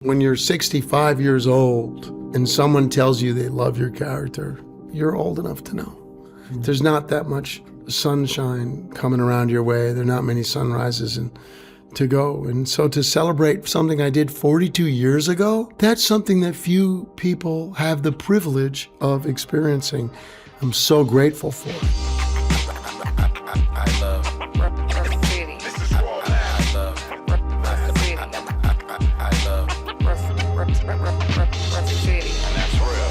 When you're 65 years old and someone tells you they love your character, you're old enough to know. There's not that much sunshine coming around your way. There are not many sunrises to go. And so to celebrate something I did 42 years ago, that's something that few people have the privilege of experiencing. I'm so grateful for it. I love graffiti. I love graffiti. I love graffiti. And that's real.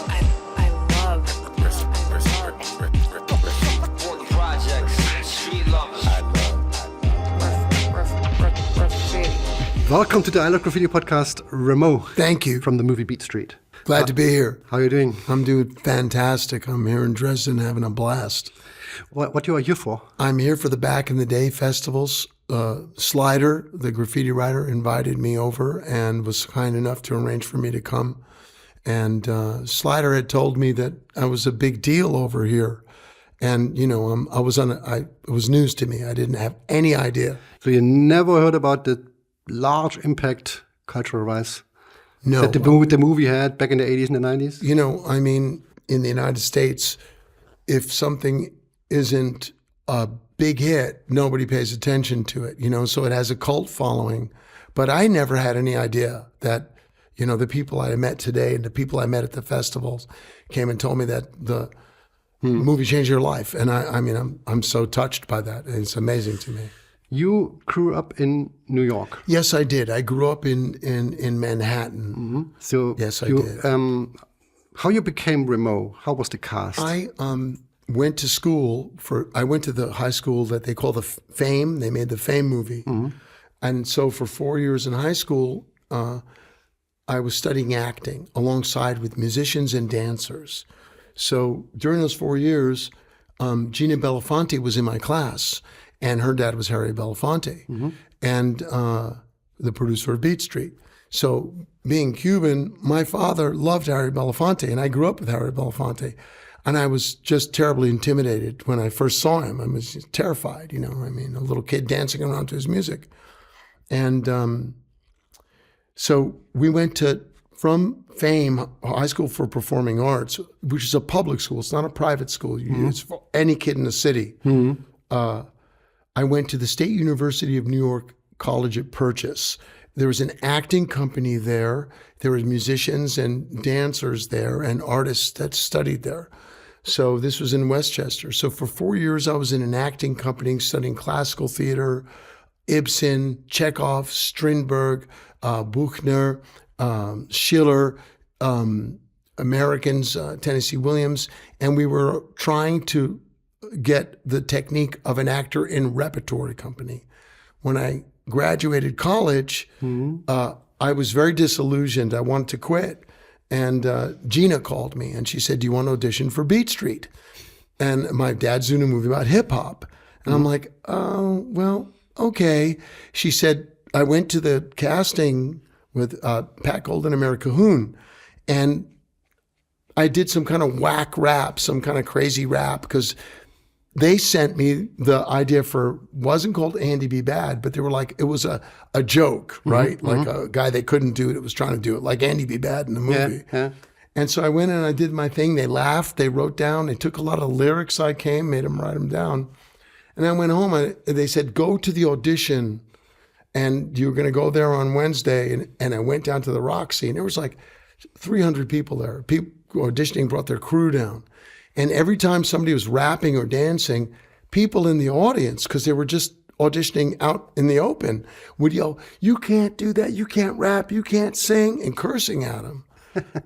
I love projects. Street lovers. I love graffiti. Welcome to the I Love Graffiti podcast, Ramo. Thank you. From the movie Beat Street. Glad to be here. How are you doing? I'm doing fantastic. I'm here in Dresden having a blast. What you are here for? I'm here for the Back in the Day festivals. Slider, the graffiti writer, invited me over and was kind enough to arrange for me to come. And Slider had told me that I was a big deal over here. And, you know, it was news to me. I didn't have any idea. So you never heard about the large impact cultural-wise No. that the movie had back in the 80s and the 90s? You know, I mean, in the United States, if something isn't a big hit, nobody pays attention to it, you know, so it has a cult following. But I never had any idea that, you know, the people I met today and the people I met at the festivals came and told me that the movie changed your life. And I mean, I'm so touched by that. It's amazing to me. You grew up in New York. Yes, I did. I grew up in Manhattan. Mm-hmm. So yes, I did. How you became Ramo? How was the cast? I went to school I went to the high school that they call the Fame. They made the Fame movie. Mm-hmm. And so for 4 years in high school, I was studying acting alongside with musicians and dancers. So during those 4 years, Gina Belafonte was in my class, and her dad was Harry Belafonte, and the producer of Beat Street. So being Cuban, my father loved Harry Belafonte, and I grew up with Harry Belafonte. And I was just terribly intimidated when I first saw him. I was terrified, you know, I mean, a little kid dancing around to his music. And so we went from Fame, High School for Performing Arts, which is a public school. It's not a private school. It's for any kid in the city. I went to the State University of New York College at Purchase. There was an acting company there. There were musicians and dancers there and artists that studied there. So this was in Westchester. So for 4 years, I was in an acting company studying classical theater, Ibsen, Chekhov, Strindberg, Buchner, Schiller, Americans, Tennessee Williams. And we were trying to get the technique of an actor in repertory company. When I graduated college, I was very disillusioned. I wanted to quit. And Gina called me and she said, "Do you want to audition for Beat Street?" And my dad's doing a movie about hip hop. And I'm like, "Oh, well, okay." She said, I went to the casting with Pat Golden and Mary Cahoon. And I did some kind of whack rap, some kind of crazy rap, because they sent me the idea for, wasn't called Andy Be Bad, but they were like, it was a joke, right? Like a guy that couldn't do it, was trying to do it, like Andy Be Bad in the movie. Yeah. And so I went and I did my thing. They laughed, they wrote down, they took a lot of lyrics made them write them down. And I went home and they said, go to the audition and you're gonna go there on Wednesday. And I went down to the Roxy and there was like 300 people there. People auditioning brought their crew down. And every time somebody was rapping or dancing, people in the audience, because they were just auditioning out in the open, would yell, "You can't do that, you can't rap, you can't sing," and cursing at them.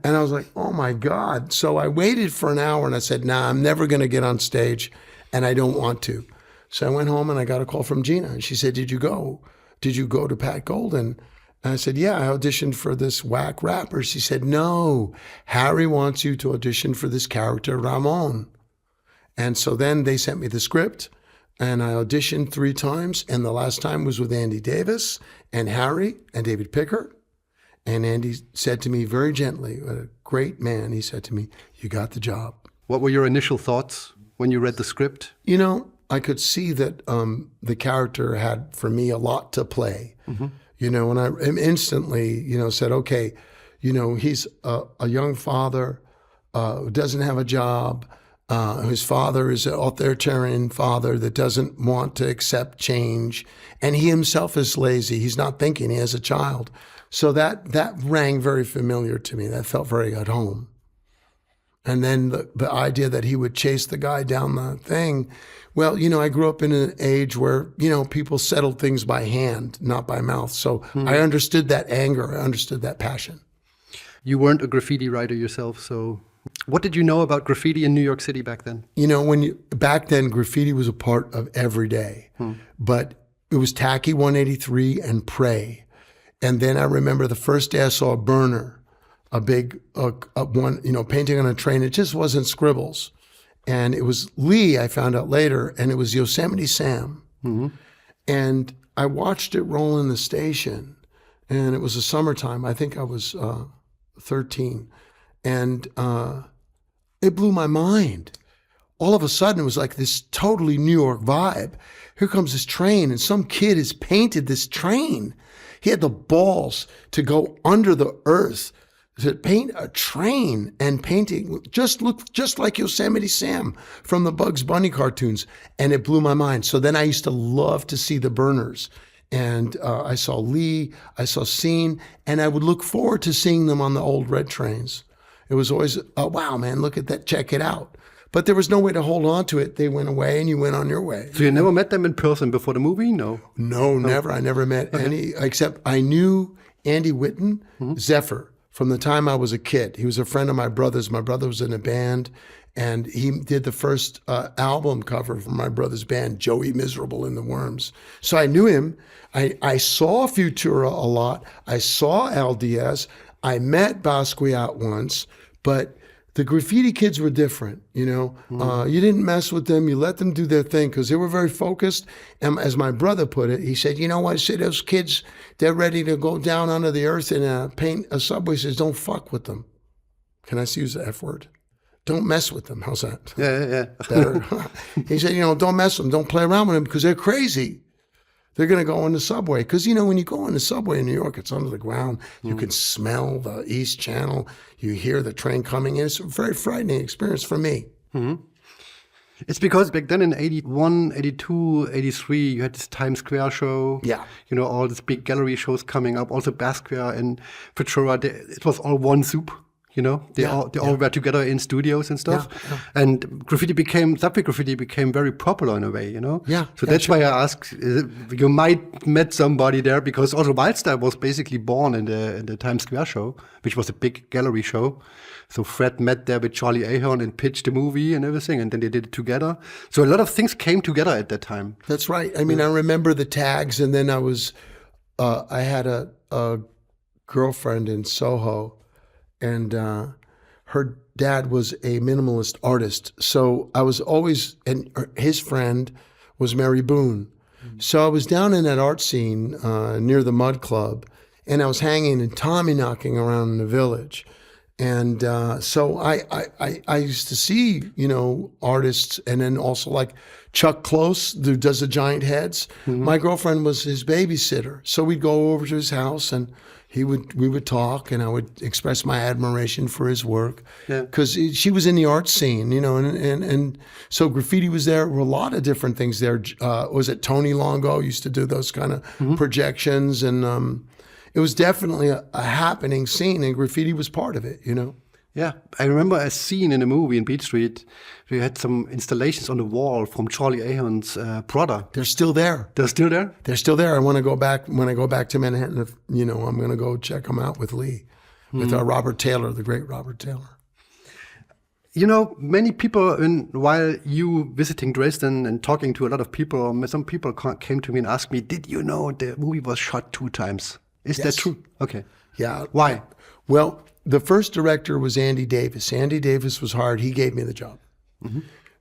And I was like, oh my God. So I waited for an hour and I said, nah, I'm never gonna get on stage and I don't want to. So I went home and I got a call from Gina and she said, Did you go to Pat Golden? And I said, yeah, I auditioned for this whack rapper. She said, no, Harry wants you to audition for this character, Ramon. And so then they sent me the script and I auditioned 3 times. And the last time was with Andy Davis and Harry and David Pickert. And Andy said to me very gently, a great man, he said to me, you got the job. What were your initial thoughts when you read the script? You know, I could see that the character had, for me, a lot to play. And I instantly, said, okay, he's a young father who doesn't have a job. His father is an authoritarian father that doesn't want to accept change. And he himself is lazy. He's not thinking. He has a child. So that rang very familiar to me. That felt very at home. And then the idea that he would chase the guy down the thing. Well, I grew up in an age where, people settled things by hand, not by mouth. So I understood that anger. I understood that passion. You weren't a graffiti writer yourself, so what did you know about graffiti in New York City back then? Back then, graffiti was a part of every day. But it was Tacky 183 and Pray. And then I remember the first day I saw a burner, a big one, painting on a train. It just wasn't scribbles. And it was Lee, I found out later, and it was Yosemite Sam. And I watched it roll in the station, and it was the summertime. I think I was 13. And it blew my mind. All of a sudden, it was like this totally New York vibe. Here comes this train, and some kid has painted this train. He had the balls to go under the earth to paint a train, and painting looked just like Yosemite Sam from the Bugs Bunny cartoons. And it blew my mind. So then I used to love to see the burners. And I saw Lee, I saw Scene, and I would look forward to seeing them on the old red trains. It was always, oh, wow, man, look at that, check it out. But there was no way to hold on to it. They went away and you went on your way. So you never met them in person before the movie? No? No, never. I never met any, except I knew Andy Whitten, Zephyr, from the time I was a kid. He was a friend of my brother's. My brother was in a band, and he did the first album cover for my brother's band, Joey Miserable and the Worms. So I knew him. I saw Futura a lot. I saw Al Diaz. I met Basquiat once, but the graffiti kids were different, You didn't mess with them. You let them do their thing because they were very focused. And as my brother put it, he said, you know what? I said, those kids, they're ready to go down under the earth and paint a subway. He says, don't fuck with them. Can I use the F word? Don't mess with them. How's that? Yeah. Better. He said, don't mess with them. Don't play around with them because they're crazy. They're going to go on the subway. Because, when you go on the subway in New York, it's under the ground. You can smell the East Channel. You hear the train coming in. It's a very frightening experience for me. It's because back then in 81, 82, 83, you had this Times Square show. Yeah. All these big gallery shows coming up. Also Basquiat and Futura. It was all one soup. They all were together in studios and stuff. Yeah. And subway graffiti became very popular in a way, Yeah. So that's why I asked, you might met somebody there, because also Wildstyle was basically born in the Times Square show, which was a big gallery show. So Fred met there with Charlie Ahern and pitched the movie and everything, and then they did it together. So a lot of things came together at that time. That's right. I mean, I remember the tags, and then I had a girlfriend in Soho, and her dad was a minimalist artist. So I was always, and his friend was Mary Boone. So I was down in that art scene near the Mud Club, and I was hanging and Tommy knocking around in the Village. And so I used to see, artists, and then also like Chuck Close, who does the giant heads. My girlfriend was his babysitter. So we'd go over to his house, and we would talk, and I would express my admiration for his work, because she was in the art scene, and so graffiti was there. There were a lot of different things there. Was it Tony Longo used to do those kind of projections, and it was definitely a happening scene, and graffiti was part of it, Yeah, I remember a scene in a movie in Beat Street. We had some installations on the wall from Charlie Ahern's brother. They're still there. They're still there? They're still there. I want to go back. When I go back to Manhattan, I'm going to go check them out with Lee, with Robert Taylor, the great Robert Taylor. Many people, while you visiting Dresden and talking to a lot of people, some people came to me and asked me, did you know the movie was shot 2 times? Is that true? Okay. Yeah. Why? Well, the first director was Andy Davis. Andy Davis was hired. He gave me the job.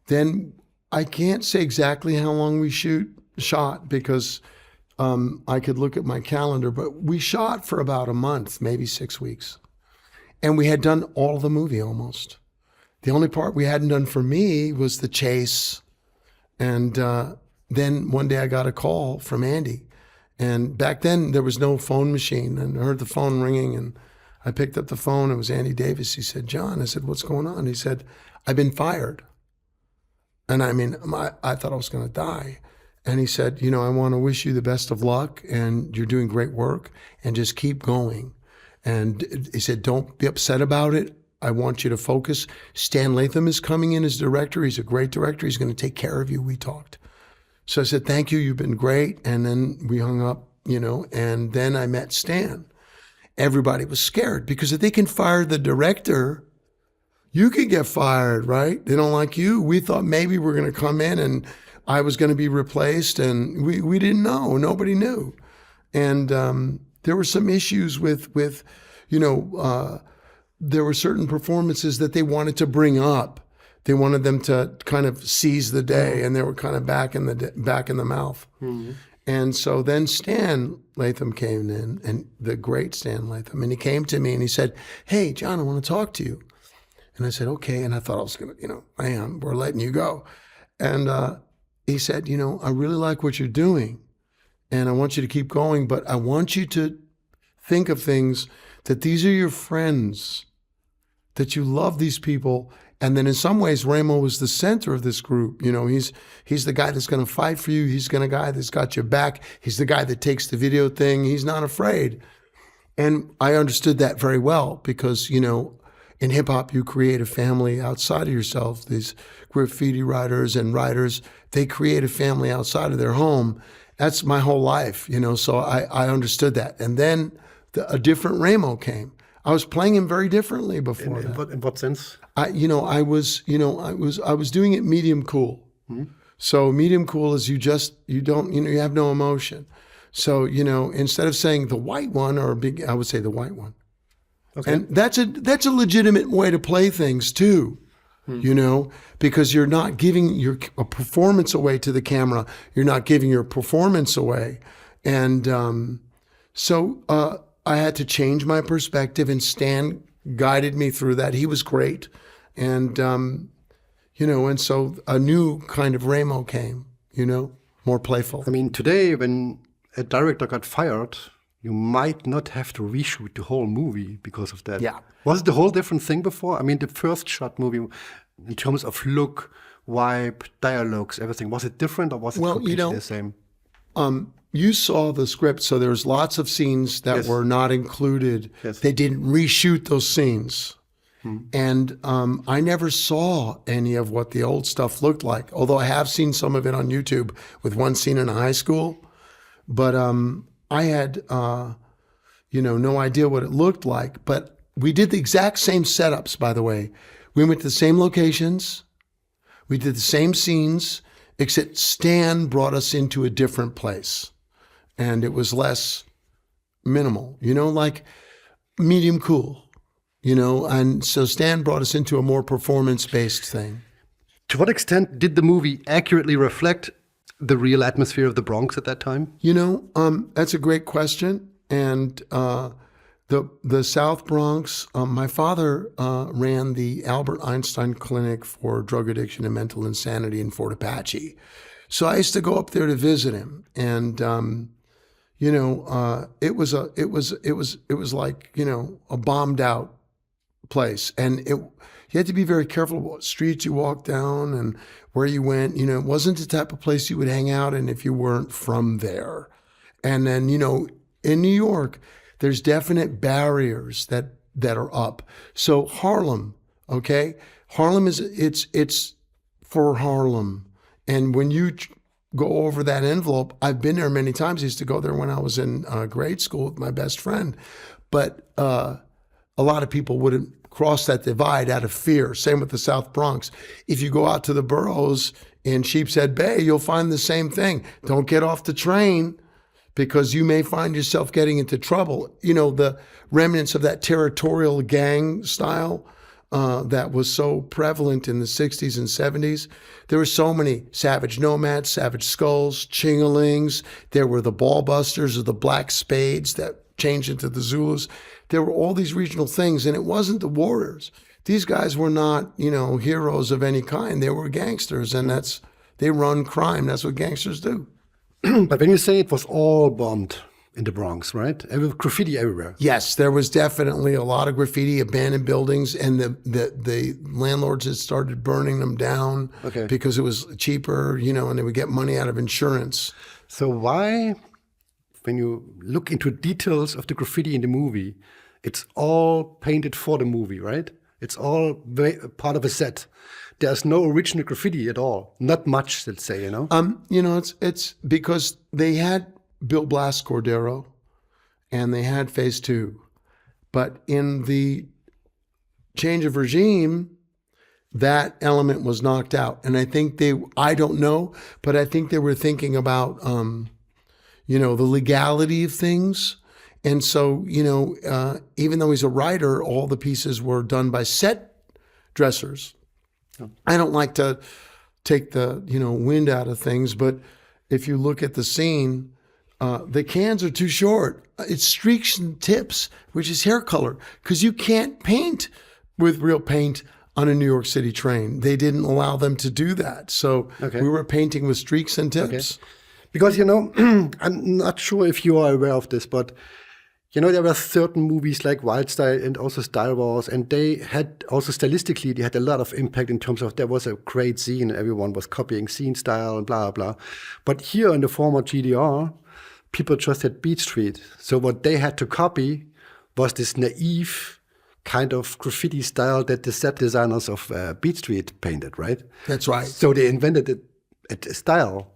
Then I can't say exactly how long we shot because I could look at my calendar, but we shot for about a month, maybe 6 weeks. And we had done all the movie almost. The only part we hadn't done for me was the chase. And then one day I got a call from Andy. And back then there was no phone machine, and I heard the phone ringing, and I picked up the phone. It was Andy Davis. He said, "John," I said, "what's going on?" He said, "I've been fired." And I mean, I thought I was going to die. And he said, "I want to wish you the best of luck, and you're doing great work, and just keep going." And he said, "Don't be upset about it. I want you to focus. Stan Latham is coming in as director. He's a great director. He's going to take care of you." We talked. So I said, "Thank you. You've been great." And then we hung up, and then I met Stan. Everybody was scared because if they can fire the director, you could get fired, right? They don't like you. We thought maybe we're going to come in and I was going to be replaced, and we didn't know. Nobody knew. And there were some issues with there were certain performances that they wanted to bring up. They wanted them to kind of seize the day, and they were kind of back in the mouth. Mm-hmm. And so then Stan Latham came in, and the great Stan Latham, and he came to me and he said, "Hey, John, I want to talk to you." And I said, "Okay." And I thought I was going to, "Man, we're letting you go." And he said, "I really like what you're doing, and I want you to keep going, but I want you to think of things that these are your friends, that you love these people. And then in some ways, Ramo was the center of this group. He's the guy that's going to fight for you. He's the guy that's got your back. He's the guy that takes the video thing. He's not afraid." And I understood that very well because, in hip hop, you create a family outside of yourself. These graffiti writers and writers, they create a family outside of their home. That's my whole life, so I understood that. And then a different Ramo came. I was playing him very differently before that. In what sense? I was doing it medium cool. Mm-hmm. So medium cool is you have no emotion. So, instead of saying the white one or big, I would say the white one. Okay. And that's a legitimate way to play things too, because you're not giving a performance away to the camera. You're not giving your performance away. And so I had to change my perspective, and Stan guided me through that. He was great. And, and so a new kind of Ramo came, more playful. I mean, today when a director got fired, you might not have to reshoot the whole movie because of that. Yeah. Was it a whole different thing before? I mean, the first shot movie, in terms of look, vibe, dialogues, everything, was it different or was it completely the same? You saw the script, so there's lots of scenes that were not included. Yes. They didn't reshoot those scenes. And I never saw any of what the old stuff looked like, although I have seen some of it on YouTube with one scene in a high school. But I had, no idea what it looked like. But we did the exact same setups, by the way. We went to the same locations. We did the same scenes, except Stan brought us into a different place. And it was less minimal, like medium cool, and so Stan brought us into a more performance-based thing. To what extent did the movie accurately reflect the real atmosphere of the Bronx at that time? That's a great question. And the South Bronx, my father ran the Albert Einstein Clinic for Drug Addiction and Mental Insanity in Fort Apache. So I used to go up there to visit him, and it was like a bombed out place, and you had to be very careful what streets you walked down and where you went. It wasn't the type of place you would hang out in if you weren't from there. And then in New York, there's definite barriers that are up. So Harlem, okay, Harlem it's for Harlem, and when you go over that envelope, I've been there many times. I used to go there when I was in grade school with my best friend. But a lot of people wouldn't cross that divide out of fear. Same with the South Bronx. If you go out to the boroughs in Sheepshead Bay, you'll find the same thing. Don't get off the train because you may find yourself getting into trouble. The remnants of that territorial gang style that was so prevalent in the 60s and 70s. There were so many Savage Nomads, Savage Skulls, Chingalings. There were the Ball Busters or the Black Spades that changed into the Zulus. There were all these regional things, and it wasn't the warriors. These guys were not, heroes of any kind. They were gangsters, and they run crime. That's what gangsters do. But when you say it was all bombed in the Bronx, right? Graffiti everywhere. Yes, there was definitely a lot of graffiti, abandoned buildings, and the landlords had started burning them down because it was cheaper, and they would get money out of insurance. So why, when you look into details of the graffiti in the movie, it's all painted for the movie, right? It's all part of a set. There's no original graffiti at all. Not much, let's say, It's because they had Bill Blas Cordero, and they had Phase 2. But in the change of regime, that element was knocked out. And I think I don't know, but I think they were thinking about, the legality of things. And so, even though he's a writer, all the pieces were done by set dressers. I don't like to take the, wind out of things, but if you look at the scene, the cans are too short. It's streaks and tips, which is hair color, because you can't paint with real paint on a New York City train. They didn't allow them to do that. So we were painting with streaks and tips. Because, I'm not sure if you are aware of this, but, there were certain movies like Wild Style and also Star Wars, and they had also stylistically, they had a lot of impact in terms of there was a great scene, everyone was copying scene style and blah, blah. But here in the former GDR, people just had Beat Street. So what they had to copy was this naive kind of graffiti style that the set designers of Beat Street painted, right? That's right. So they invented a style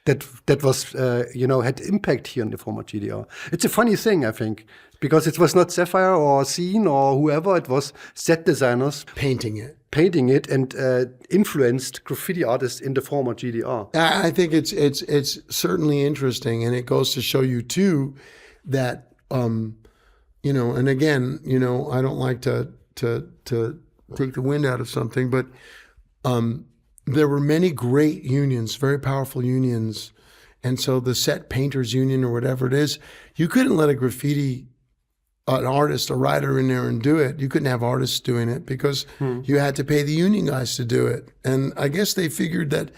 that was, had impact here in the former GDR. It's a funny thing, I think, because it was not Sapphire or Scene or whoever, it was set designers painting it and influenced graffiti artists in the former GDR. I think it's certainly interesting, and it goes to show you too that and again, I don't like to take the wind out of something, but there were many great unions, very powerful unions, and so the set painters union or whatever it is, you couldn't let an artist, a writer in there and do it. You couldn't have artists doing it because you had to pay the union guys to do it. And I guess they figured that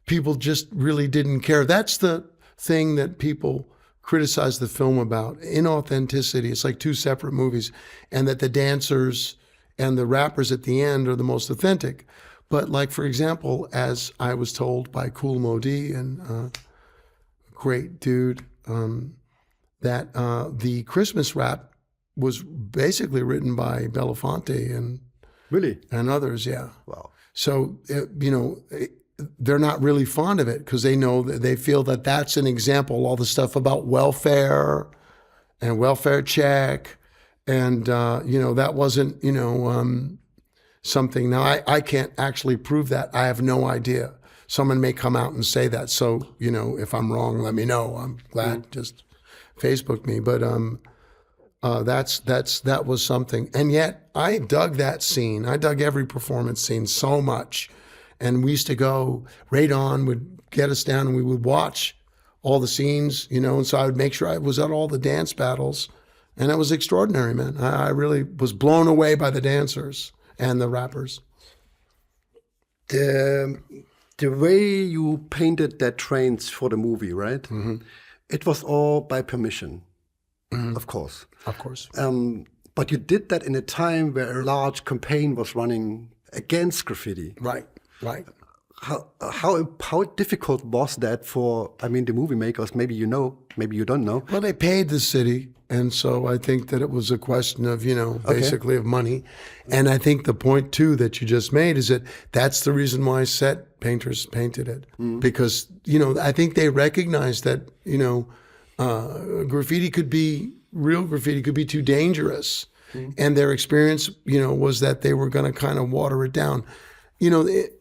people just really didn't care. That's the thing that people criticize the film about, inauthenticity. It's like two separate movies, and that the dancers and the rappers at the end are the most authentic. But like, for example, as I was told by Kool Modi, and great dude, that the Christmas rap was basically written by Belafonte and Really? And others, yeah. Wow. So, they're not really fond of it because they know that they feel that that's an example, all the stuff about welfare and welfare check. And, that wasn't, something. Now, I can't actually prove that. I have no idea. Someone may come out and say that. So, if I'm wrong, let me know. I'm glad. Just Facebook me. But that was something. And yet I dug that scene. I dug every performance scene so much. And we used to go, Radon would get us down and we would watch all the scenes, and so I would make sure I was at all the dance battles. And it was extraordinary, man. I really was blown away by the dancers and the rappers. The way you painted that trains for the movie, right? Mm-hmm. It was all by permission, of course. Of course. But you did that in a time where a large campaign was running against graffiti. Right. How difficult was that for, the movie makers? Maybe you know, maybe you don't know. Well, they paid the city. And so I think that it was a question of, basically of money. And I think the point, too, that you just made is that that's the reason why set painters painted it. Mm-hmm. Because, I think they recognized that, real graffiti could be too dangerous. Mm-hmm. And their experience, was that they were going to kind of water it down.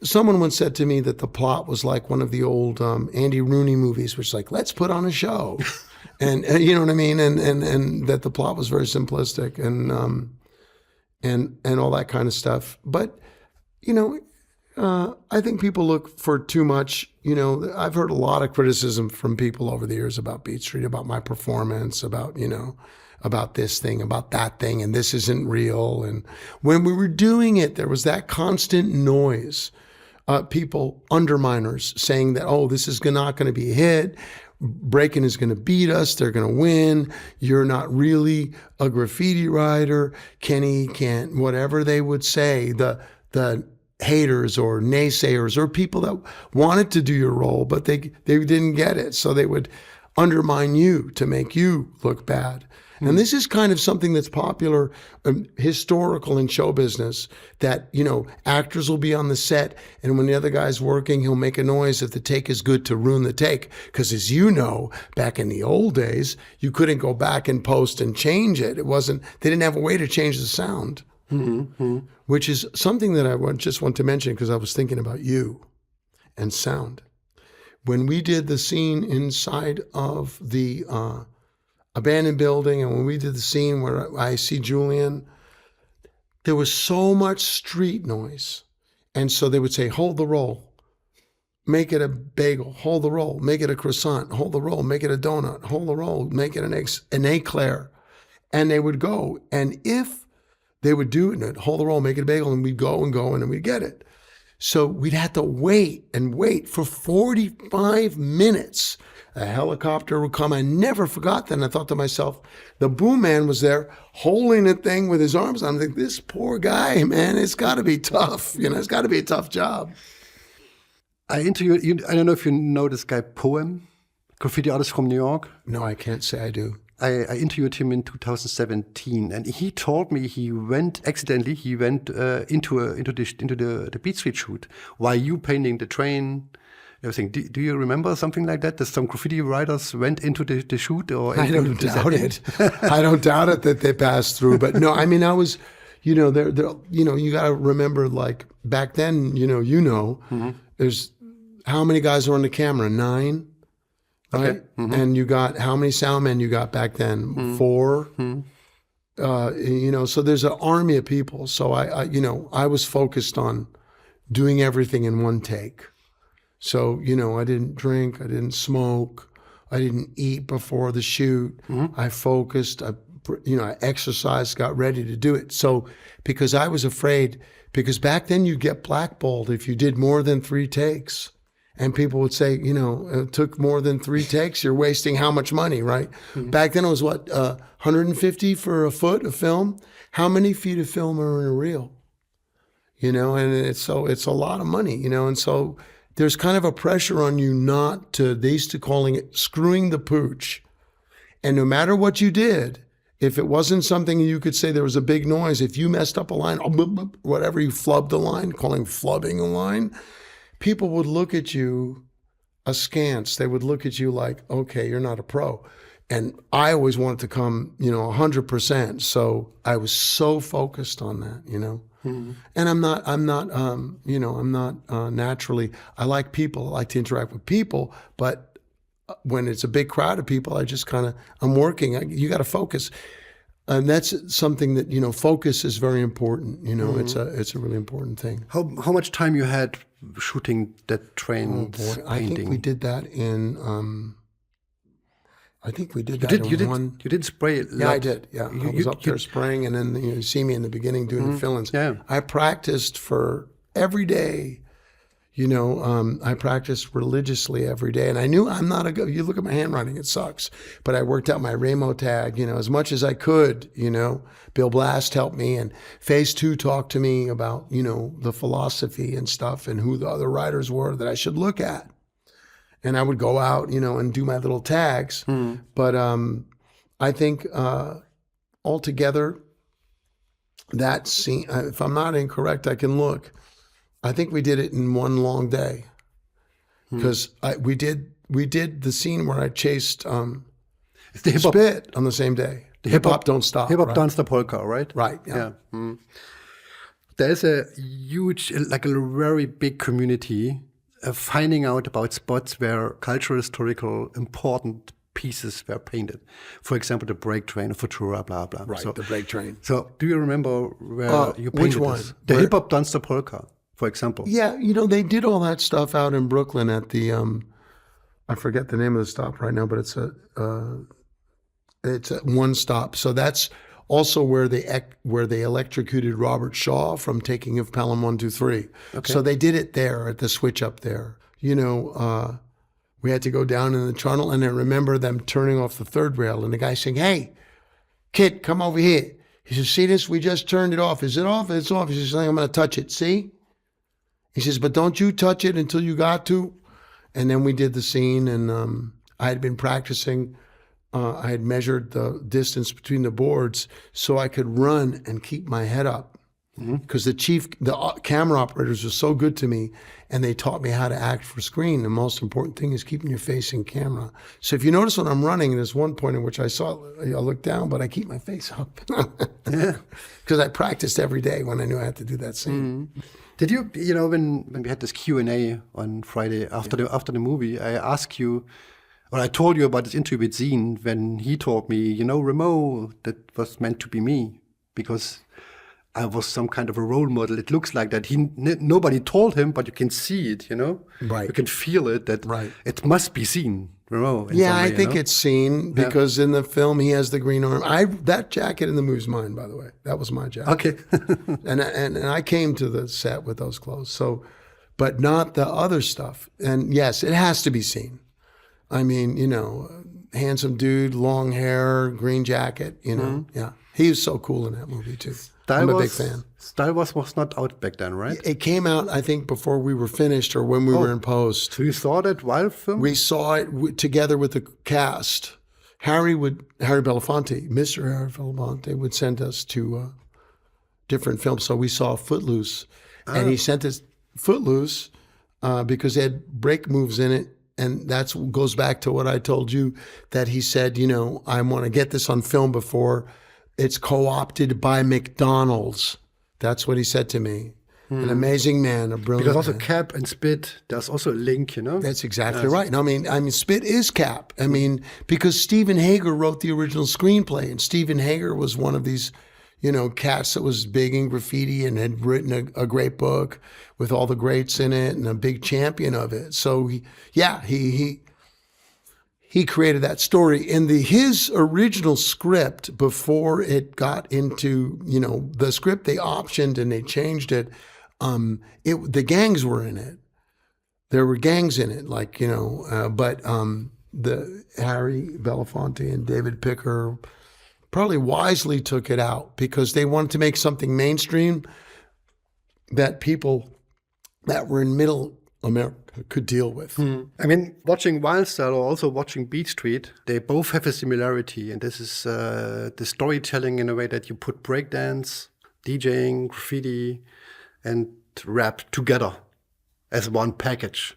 Someone once said to me that the plot was like one of the old Andy Rooney movies, which is like, let's put on a show. And you know what I mean? And that the plot was very simplistic and all that kind of stuff. But, I think people look for too much. I've heard a lot of criticism from people over the years about Beat Street, about my performance, about, about this thing, about that thing, and this isn't real. And when we were doing it, there was that constant noise people, underminers, saying that, oh, this is not going to be a hit. Breaking is going to beat us. They're going to win. You're not really a graffiti writer. Kenny can't, whatever they would say, the haters or naysayers or people that wanted to do your role, but they didn't get it. So they would undermine you to make you look bad. And this is kind of something that's popular, historical in show business, that, actors will be on the set, and when the other guy's working, he'll make a noise if the take is good to ruin the take. Because as you know, back in the old days, you couldn't go back and post and change it. They didn't have a way to change the sound, which is something that I just want to mention because I was thinking about you and sound. When we did the scene inside of the abandoned building, and when we did the scene where I see Julian, there was so much street noise. And so they would say, hold the roll, make it a bagel, hold the roll, make it a croissant, hold the roll, make it a donut, hold the roll, make it an eclair. And they would go, and if they would do it, and hold the roll, make it a bagel, and we'd go, and then we'd get it. So we'd have to wait and wait for 45 minutes. A helicopter would come. I never forgot that. And I thought to myself, the boom man was there holding the thing with his arms. I'm thinking, this poor guy, man, it's got to be tough. It's got to be a tough job. I interviewed you. I don't know if you know this guy, Poem, graffiti artist from New York. No, I can't say I do. I interviewed him in 2017, and he told me he went into the Beat Street shoot while you painting the train. Everything. Do you remember something like that? That some graffiti writers went into the shoot, or I don't doubt it. I don't doubt it that they passed through. But no, I mean, I was, you got to remember, like back then, there's how many guys are on the camera? 9, right? Okay. Mm-hmm. And you got how many sound men you got back then? 4. So there's an army of people. So I was focused on doing everything in one take. So, I didn't drink, I didn't smoke, I didn't eat before the shoot. I focused, I exercised, got ready to do it. So, because I was afraid, because back then you get blackballed if you did more than 3 takes. And people would say, it took more than 3 takes, you're wasting how much money, right? Back then it was what, 150 for a foot of film? How many feet of film are in a reel? And it's a lot of money, and so there's kind of a pressure on you not to, they used to calling it screwing the pooch. And no matter what you did, if it wasn't something you could say there was a big noise, if you messed up a line, whatever, you flubbed a line, calling flubbing a line, people would look at you askance. They would look at you like, okay, you're not a pro. And I always wanted to come, 100%. So I was so focused on that, And I'm not naturally, I like people, I like to interact with people, but when it's a big crowd of people, I just I'm working, you got to focus. And that's something that, focus is very important, it's a really important thing. How much time you had shooting that train painting? I think we did that in, You did spray. Yeah, I did. Yeah, I was up there spraying, and then you see me in the beginning doing the fill-ins. Yeah. I practiced for every day. I practiced religiously every day, and I knew I'm not a good. You look at my handwriting; it sucks. But I worked out my Ramo tag, as much as I could. Bill Blast helped me, and Phase 2 talked to me about the philosophy and stuff, and who the other writers were that I should look at. And I would go out, and do my little tags. But I think altogether, that scene, if I'm not incorrect, I can look. I think we did it in one long day. Because we did the scene where I chased Spit on the same day. The Hip Hop Don't Stop. Hip Hop Don't Stop polka, right? Right, yeah. There's a huge, like a very big community finding out about spots where cultural, historical, important pieces were painted. For example, the break train, Futura, blah, blah. Right, the break train. So do you remember where you painted which one? this? The Hip Hop Dancer Polka, for example. Yeah, they did all that stuff out in Brooklyn at the, I forget the name of the stop right now, but it's a one stop. So that's also where they electrocuted Robert Shaw from taking of Pelham 123. So they did it there at the switch up there. You know, we had to go down in the tunnel, and I remember them turning off the third rail, and the guy saying, "Hey, kid, come over here." He says, "See this? We just turned it off. Is it off? It's off." He says, "I'm going to touch it. See?" He says, "But don't you touch it until you got to." And then we did the scene, and I had been practicing. I had measured the distance between the boards so I could run and keep my head up. Because the camera operators were so good to me, and they taught me how to act for screen. The most important thing is keeping your face in camera. So if you notice when I'm running, there's one point in which I look down, but I keep my face up. Because I practiced every day when I knew I had to do that scene. Did you, you know, when we had this Q&A on Friday after the movie, I asked you, or I told you about this interview with Zine when he told me, you know, Ramo, that was meant to be me because I was some kind of a role model. It looks like that. Nobody told him, but you can see it, you know? Right. You can feel it, that it must be seen, Ramo. Yeah, I think it's seen because in the film he has the green arm. That jacket in the movie's mine, by the way. That was my jacket. Okay. and I came to the set with those clothes. So, but not the other stuff. And yes, it has to be seen. I mean, you know, handsome dude, long hair, green jacket, you know. Yeah. He was so cool in that movie too. I'm a big fan. Star Wars was not out back then, right? It came out, I think, before we were finished or when we were in post. So you saw that while film? We saw it together with the cast. Harry Belafonte, Mr. Harry Belafonte would send us to different films. So we saw Footloose, and he sent us Footloose because it had break moves in it. And that goes back to what I told you, that he said, you know, I want to get this on film before it's co-opted by McDonald's. That's what he said to me. An amazing man, a brilliant Because also man. Cap and Spit, there's also a link, you know? That's exactly right. I mean, Spit is Cap. I mean, because Stephen Hager wrote the original screenplay, and Stephen Hager was one of these, you know, cats that was big in graffiti and had written a great book with all the greats in it and a big champion of it. So he created that story. In his original script, before it got into, you know, the script they optioned and they changed it, the gangs were in it. There were gangs in it, like, you know, but the Harry Belafonte and David Picker probably wisely took it out because they wanted to make something mainstream that people that were in middle America could deal with. I mean, watching Wild Style or also watching Beat Street, they both have a similarity. And this is the storytelling in a way that you put breakdance, DJing, graffiti, and rap together as one package.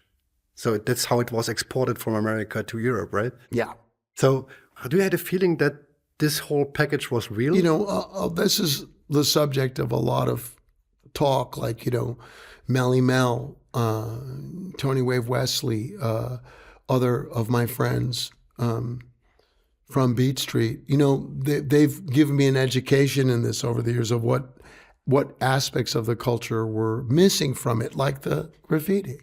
So that's how it was exported from America to Europe, right? Yeah. So do you have a feeling that this whole package was real? You know, this is the subject of a lot of talk, like, you know, Melly Mel, Tony Wave Wesley, other of my friends from Beat Street. You know, they've given me an education in this over the years of what aspects of the culture were missing from it, like the graffiti.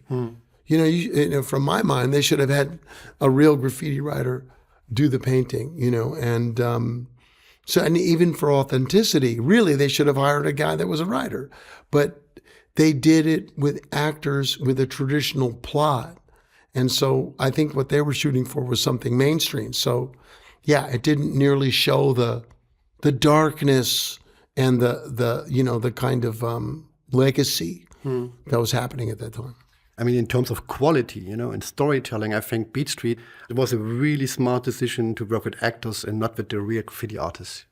You know, from my mind, they should have had a real graffiti writer do the painting, you know, and and even for authenticity, really, they should have hired a guy that was a writer. But they did it with actors with a traditional plot. And so I think what they were shooting for was something mainstream. So yeah, it didn't nearly show the darkness and the you know, the kind of legacy that was happening at that time. I mean, in terms of quality, you know, and storytelling, I think Beat Street, it was a really smart decision to work with actors and not with the real graffiti artists.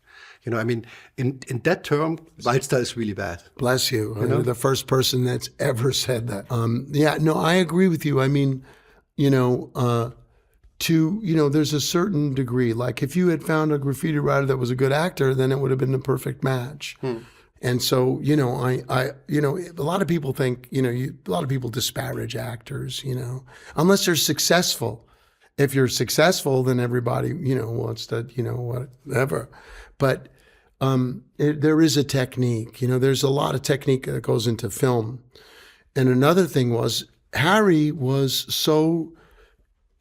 You know, I mean, in that term, Wildstyle is really bad. Bless you. You're the first person that's ever said that. Yeah, no, I agree with you. I mean, you know, there's a certain degree. Like if you had found a graffiti writer that was a good actor, then it would have been the perfect match. And so, you know, I you know, a lot of people think, you know, a lot of people disparage actors, you know, unless they're successful. If you're successful, then everybody, you know, wants to, you know, whatever. But there is a technique, you know, there's a lot of technique that goes into film. And another thing was, Harry was so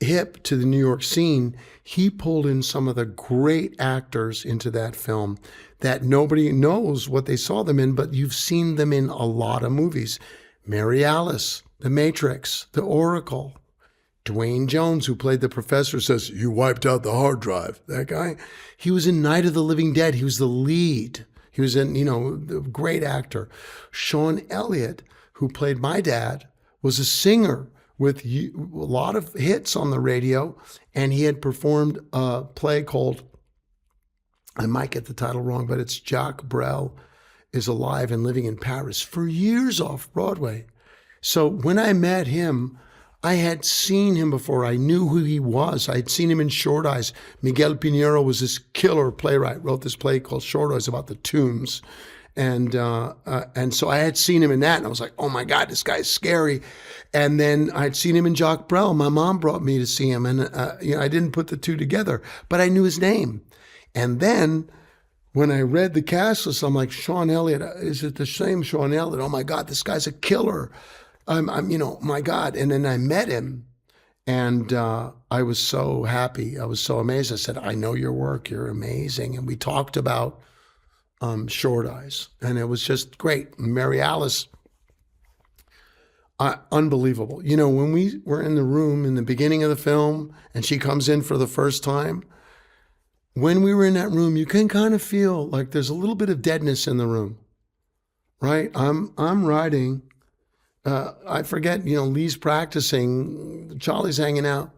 hip to the New York scene, he pulled in some of the great actors into that film that nobody knows what they saw them in, but you've seen them in a lot of movies. Mary Alice, The Matrix, The Oracle. Dwayne Jones, who played the professor, says, "You wiped out the hard drive." That guy. He was in Night of the Living Dead. He was the lead. He was in, the great actor. Sean Elliott, who played my dad, was a singer with a lot of hits on the radio, and he had performed a play called, I might get the title wrong, but it's Jacques Brel is Alive and Living in Paris for years off Broadway. So when I met him, I had seen him before. I knew who he was. I had seen him in Short Eyes. Miguel Pinheiro was this killer playwright, wrote this play called Short Eyes about the tombs. And so I had seen him in that, and I was like, oh my God, this guy's scary. And then I'd seen him in Jacques Brel. My mom brought me to see him, and I didn't put the two together, but I knew his name. And then when I read the cast list, I'm like, Sean Elliott, is it the same Sean Elliott? Oh my God, this guy's a killer. My God. And then I met him, and I was so happy. I was so amazed. I said, I know your work. You're amazing. And we talked about Short Eyes, and it was just great. Mary Alice, unbelievable. When we were in the room in the beginning of the film, and she comes in for the first time, when we were in that room, you can kind of feel like there's a little bit of deadness in the room, right? I'm writing. I forget, Lee's practicing, Charlie's hanging out.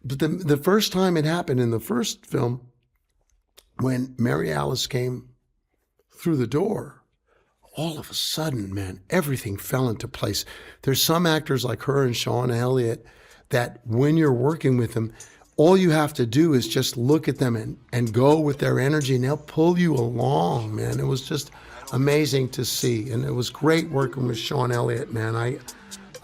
But the first time it happened in the first film, when Mary Alice came through the door, all of a sudden, man, everything fell into place. There's some actors like her and Sean Elliott that when you're working with them, all you have to do is just look at them and go with their energy, and they'll pull you along, man. It was just amazing to see, and it was great working with Sean Elliott, man.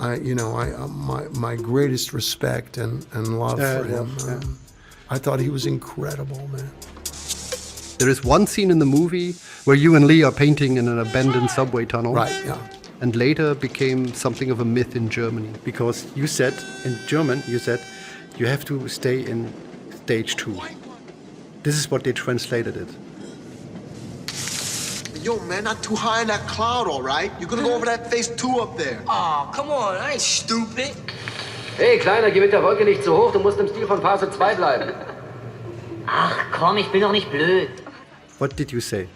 My greatest respect and love for him. I thought he was incredible, man. There is one scene in the movie where you and Lee are painting in an abandoned subway tunnel. Right, yeah. And later became something of a myth in Germany, because you said, in German, you have to stay in stage 2. This is what they translated it. Yo, man, not too high in that cloud, all right? You're gonna go over that phase 2 up there. Oh, come on, I ain't stupid. Hey, Kleiner, geh mit der Wolke nicht zu hoch, du musst im Stil von Phase 2 bleiben. Ach komm, ich bin doch nicht blöd. What did you say?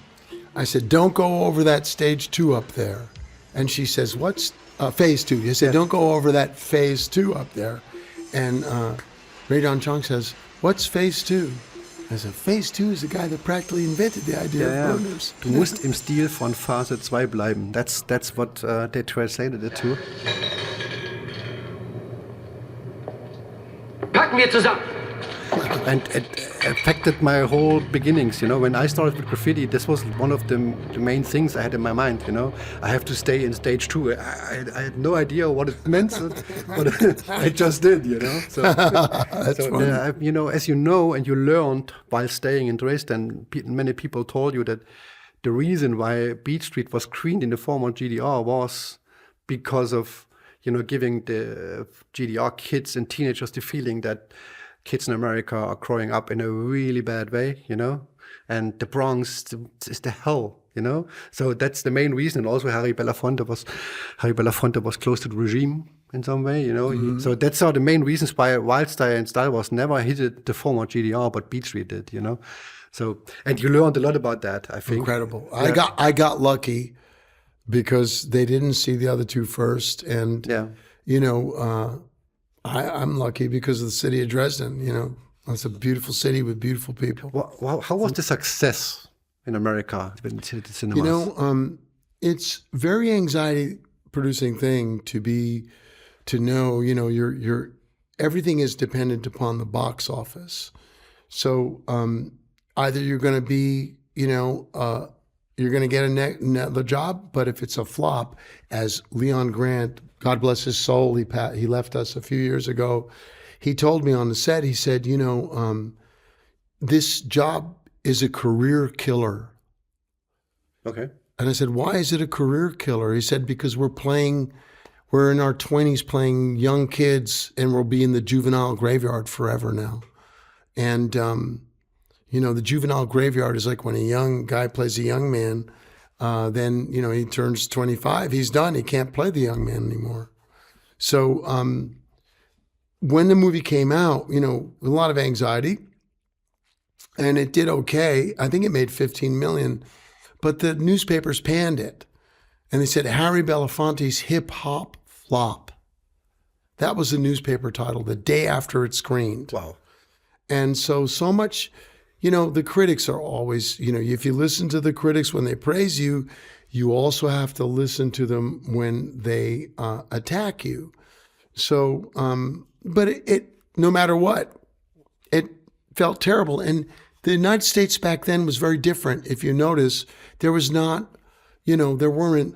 I said, don't go over that stage 2 up there. And she says, what's phase 2? You said, don't go over that phase 2 up there. And Radon Chong says, what's phase 2? I said, phase 2 is the guy that practically invented the idea of burners. Du musst im Stil von Phase 2 bleiben. That's what they translated it to. Packen wir zusammen! And it affected my whole beginnings, When I started with graffiti, this was one of the main things I had in my mind, I have to stay in stage 2. I had no idea what it meant, but I just did, So, That's funny. As you know and you learned while staying in Dresden, many people told you that the reason why Beat Street was screened in the former GDR was because of, giving the GDR kids and teenagers the feeling that kids in America are growing up in a really bad way, and the Bronx is the hell, So that's the main reason. And also Harry Belafonte was close to the regime in some way, Mm-hmm. So that's the main reasons why Wildstyle and Style Wars never hit the former GDR, but Beat Street did, So, and you learned a lot about that, I think. Incredible. Yeah. I got lucky because they didn't see the other two first, and I'm lucky because of the city of Dresden. It's a beautiful city with beautiful people. Well, how was the success in America with the cinemas? It's very anxiety-producing thing to know. Your everything is dependent upon the box office. So either you're going to be, you're going to get another job, but if it's a flop, as Leon Grant, God bless his soul, he left us a few years ago. He told me on the set, he said, this job is a career killer. Okay. And I said, why is it a career killer? He said, because we're playing we're in our 20s playing young kids, and we'll be in the juvenile graveyard forever now. And, you know, the juvenile graveyard is like when a young guy plays a young man, then, you know, he turns 25, he's done. He can't play the young man anymore. So when the movie came out, you know, a lot of anxiety, and it did okay. I think it made 15 million, but the newspapers panned it. And they said, Harry Belafonte's hip hop flop. That was the newspaper title the day after it screened. Wow. And so much, you know, the critics are always, you know, if you listen to the critics when they praise you, you also have to listen to them when they attack you. So, but it no matter what, it felt terrible. And the United States back then was very different. If you notice, there was not, you know, there weren't,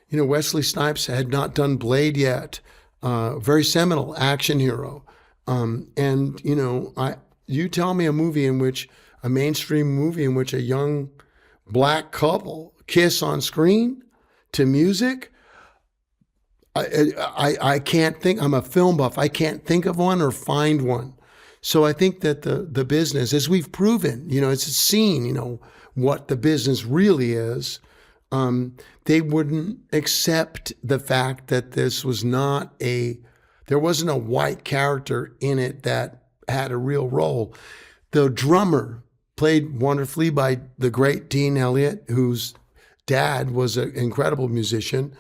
you know, Wesley Snipes had not done Blade yet, very seminal action hero. And, you know, you tell me a mainstream movie in which a young black couple kiss on screen to music, I can't think, I'm a film buff, I can't think of one or find one. So I think that the business, as we've proven, you know, it's seen, you know, what the business really is. They wouldn't accept the fact that this was there wasn't a white character in it that had a real role. The drummer, played wonderfully by the great Dean Elliott, whose dad was an incredible musician.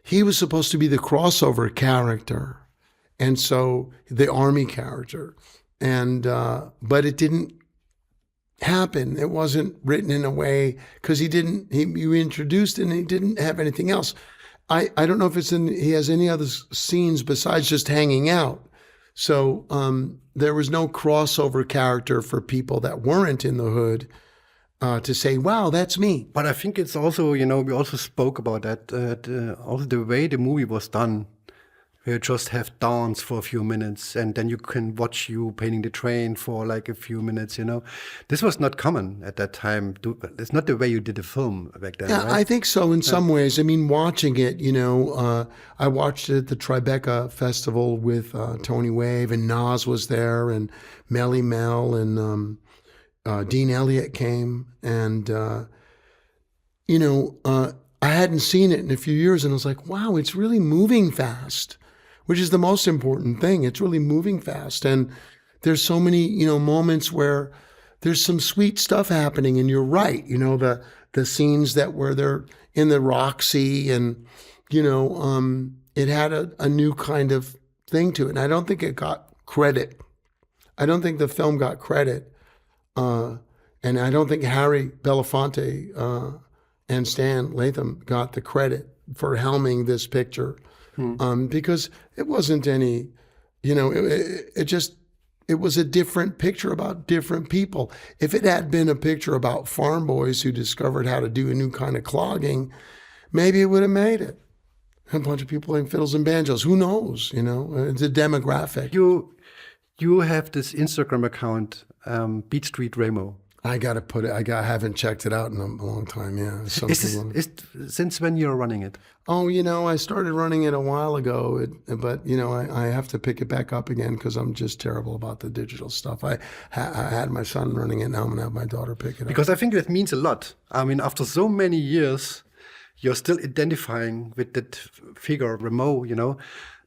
He was supposed to be the crossover character. And so the army character, and but it didn't happen. It wasn't written in a way because you introduced it and he didn't have anything else. I don't know if he has any other scenes besides just hanging out. So there was no crossover character for people that weren't in the hood to say, wow, that's me. But I think it's also, you know, we also spoke about that, also the way the movie was done. You just have dance for a few minutes and then you can watch you painting the train for like a few minutes, you know. This was not common at that time. It's not the way you did a film back then, Yeah, right? I think so in some ways. I mean, watching it, you know, I watched it at the Tribeca Festival with Tony Wave, and Nas was there, and Melly Mel, and Dean Elliott came. And, you know, I hadn't seen it in a few years, and I was like, wow, it's really moving fast, which is the most important thing. It's really moving fast. And there's so many, you know, moments where there's some sweet stuff happening, and you're right. You know, the scenes where they're in the Roxy, and, you know, it had a new kind of thing to it. And I don't think it got credit. I don't think the film got credit. And I don't think Harry Belafonte and Stan Latham got the credit for helming this picture. Because it wasn't any, you know, it was a different picture about different people. If it had been a picture about farm boys who discovered how to do a new kind of clogging, maybe it would have made it. A bunch of people playing fiddles and banjos. Who knows? You know, it's a demographic. You have this Instagram account, Beat Street Ramo. I got to put it. I haven't checked it out in a long time. Yeah. Since when you're running it? Oh, you know, I started running it a while ago, but you know, I have to pick it back up again because I'm just terrible about the digital stuff. I had my son running it. Now I'm gonna have my daughter pick it up. Because I think that means a lot. I mean, after so many years, you're still identifying with that figure, Ramo. You know,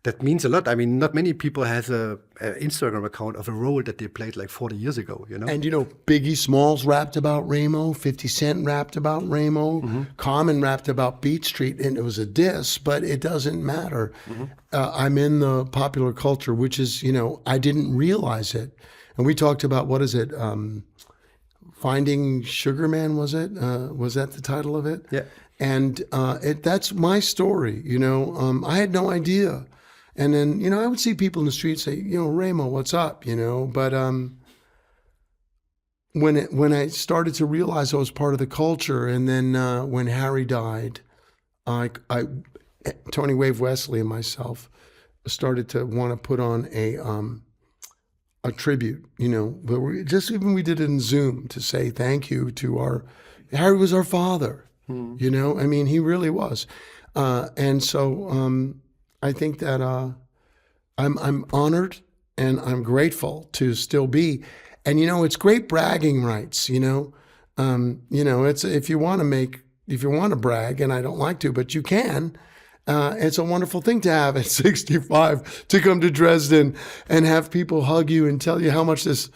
that means a lot. I mean, not many people has a Instagram account of a role that they played like 40 years ago, you know? And, you know, Biggie Smalls rapped about Ramo, 50 Cent rapped about Ramo, Common rapped about Beat Street, and it was a diss, but it doesn't matter. I'm in the popular culture, which is, you know, I didn't realize it. And we talked about, what is it, Finding Sugar Man, was it? Was that the title of it? Yeah. And that's my story, you know? I had no idea. And then, you know, I would see people in the street say, you know, Ramo, what's up, you know? But when I started to realize I was part of the culture, and then when Harry died, Tony Wave Wesley and myself started to want to put on a tribute, you know. But we did it in Zoom to say thank you to Harry was our father, you know? I mean, he really was. And so I think that I'm honored and I'm grateful to still be. And it's great bragging rights. It's if you want to brag, and I don't like to, but you can. It's a wonderful thing to have at 65 to come to Dresden and have people hug you and tell you how much this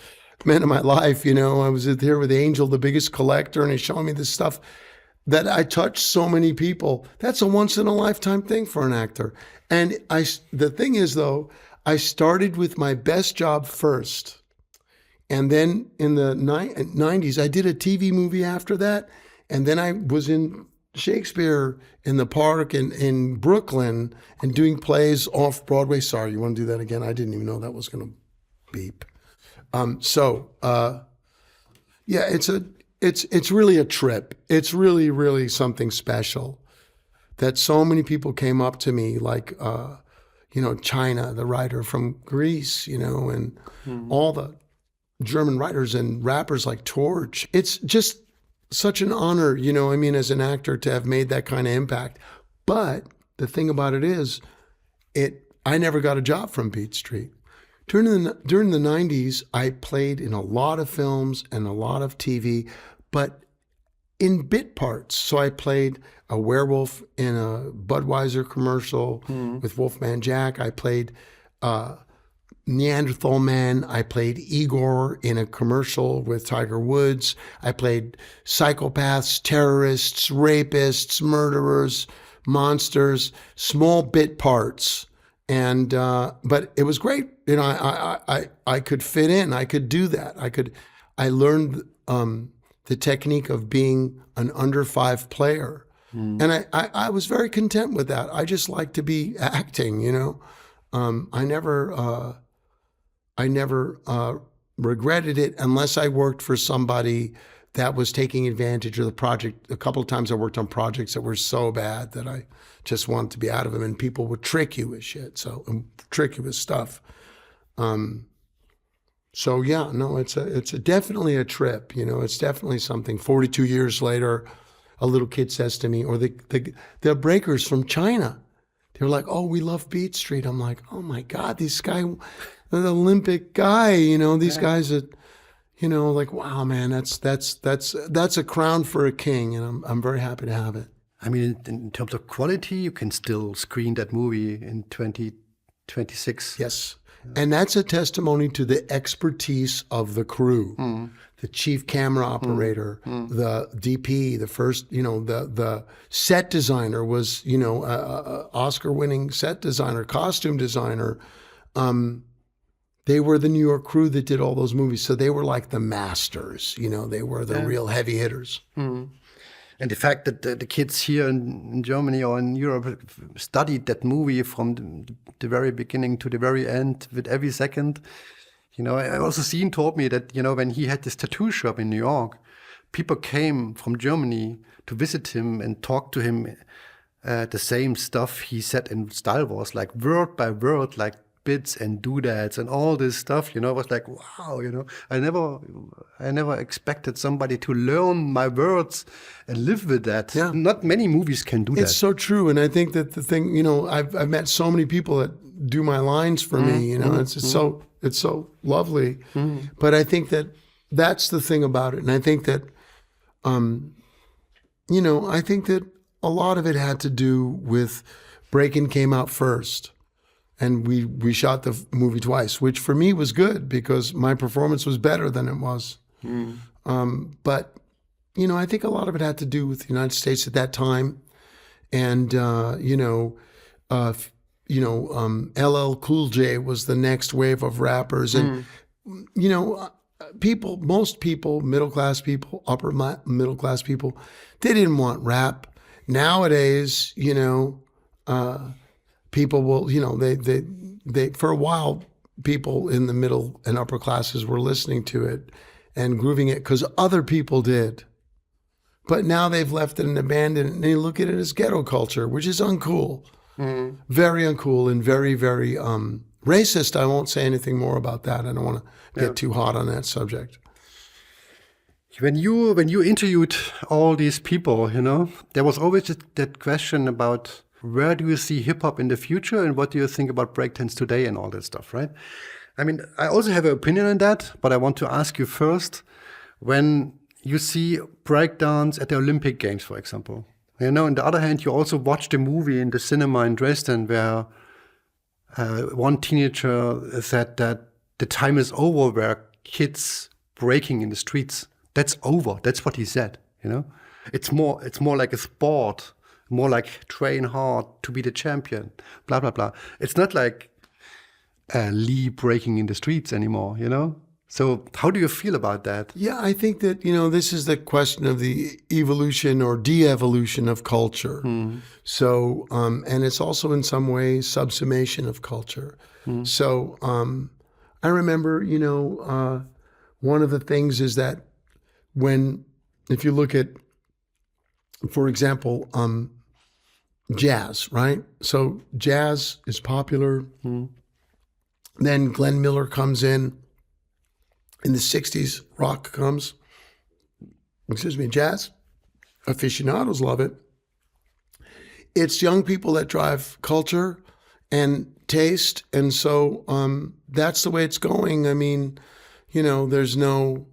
meant in my life. I was here with Angel, the biggest collector, and he's showing me this stuff that I touched so many people. That's a once in a lifetime thing for an actor. And the thing is though, I started with my best job first. And then in the 90s, I did a TV movie after that. And then I was in Shakespeare in the Park in Brooklyn and doing plays off Broadway. Sorry, you want to do that again? I didn't even know that was going to beep. Yeah, it's really a trip. It's really, really something special that so many people came up to me, like, China, the writer from Greece, and all the German writers and rappers like Torch. It's just such an honor, as an actor to have made that kind of impact. But the thing about it is, I never got a job from Beat Street. During the 90s, I played in a lot of films and a lot of TV, but in bit parts. So I played a werewolf in a Budweiser commercial with Wolfman Jack. I played Neanderthal Man. I played Igor in a commercial with Tiger Woods. I played psychopaths, terrorists, rapists, murderers, monsters, small bit parts. And but it was great. I could fit in. I could do that. I learned the technique of being an under 5 player. And I was very content with that. I just like to be acting, I never regretted it unless I worked for somebody that was taking advantage of the project. A couple of times I worked on projects that were so bad that I just wanted to be out of them, and people would trick you with shit, trick you with stuff. So yeah, no, it's definitely a trip. It's definitely something. 42 years later, a little kid says to me, or the breakers from China, they were like, "Oh, we love Beat Street." I'm like, "Oh my God, this guy, the Olympic guy, these guys that, like, wow, man, that's a crown for a king," and I'm very happy to have it. I mean, in terms of quality, you can still screen that movie in 2026. Yes. And that's a testimony to the expertise of the crew, the chief camera operator, the DP, the first, the set designer was, Oscar-winning set designer, costume designer. They were the New York crew that did all those movies. So they were like the masters, they were the real heavy hitters. And the fact that the kids here in Germany or in Europe studied that movie from the very beginning to the very end with every second. I also seen told me that, when he had this tattoo shop in New York, people came from Germany to visit him and talk to him the same stuff he said in Star Wars, like word by word, like bits and doodads and all this stuff, it was like, wow, I never expected somebody to learn my words and live with that. Yeah. Not many movies can do that. It's so true. And I think that the thing, I've met so many people that do my lines for me, it's so lovely. But I think that's the thing about it. And I think that, I think that a lot of it had to do with Breakin' came out first. And we shot the movie twice, which for me was good because my performance was better than it was. But, I think a lot of it had to do with the United States at that time. And, LL Cool J was the next wave of rappers. And, most people, middle-class people, upper middle-class people, they didn't want rap. Nowadays, people will, they for a while, people in the middle and upper classes were listening to it and grooving it because other people did. But now they've left it and abandoned it, and they look at it as ghetto culture, which is uncool. Very uncool and very, very racist. I won't say anything more about that. I don't want to get too hot on that subject. When you interviewed all these people, there was always that question about where do you see hip hop in the future, and what do you think about breakdance today and all that stuff, right? I mean, I also have an opinion on that, but I want to ask you first, when you see breakdance at the Olympic Games, for example, you know, on the other hand, you also watched a movie in the cinema in Dresden where one teenager said that the time is over where kids breaking in the streets. That's over. That's what he said, you know? It's more like a sport, more like train hard to be the champion, blah, blah, blah. It's not like Lee breaking in the streets anymore, you know? So how do you feel about that? Yeah, I think that, this is the question of the evolution or de-evolution of culture. So, and it's also in some ways subsumation of culture. So I remember, one of the things is that if you look at, for example, jazz, right? So jazz is popular. Then Glenn Miller comes in the 60s, rock comes. Jazz aficionados love it. It's young people that drive culture and taste. And so that's the way it's going. I mean, there's no,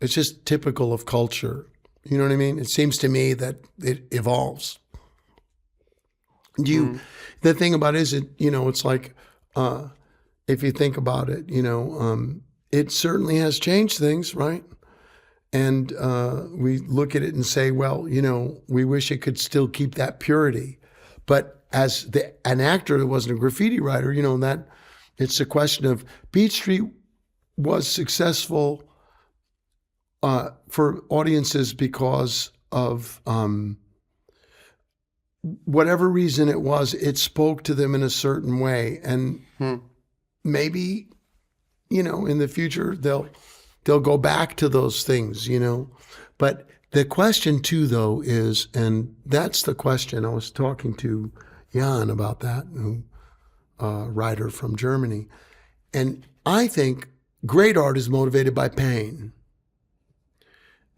it's just typical of culture. You know what I mean? It seems to me that it evolves. The thing about it is, it's like, if you think about it, it certainly has changed things, right? And we look at it and say, well, we wish it could still keep that purity. But as an actor that wasn't a graffiti writer, that it's a question of Beat Street was successful for audiences because of whatever reason it was, it spoke to them in a certain way. And maybe, in the future, they'll go back to those things, But the question too, though, is, and that's the question, I was talking to Jan about that, writer from Germany. And I think great art is motivated by pain.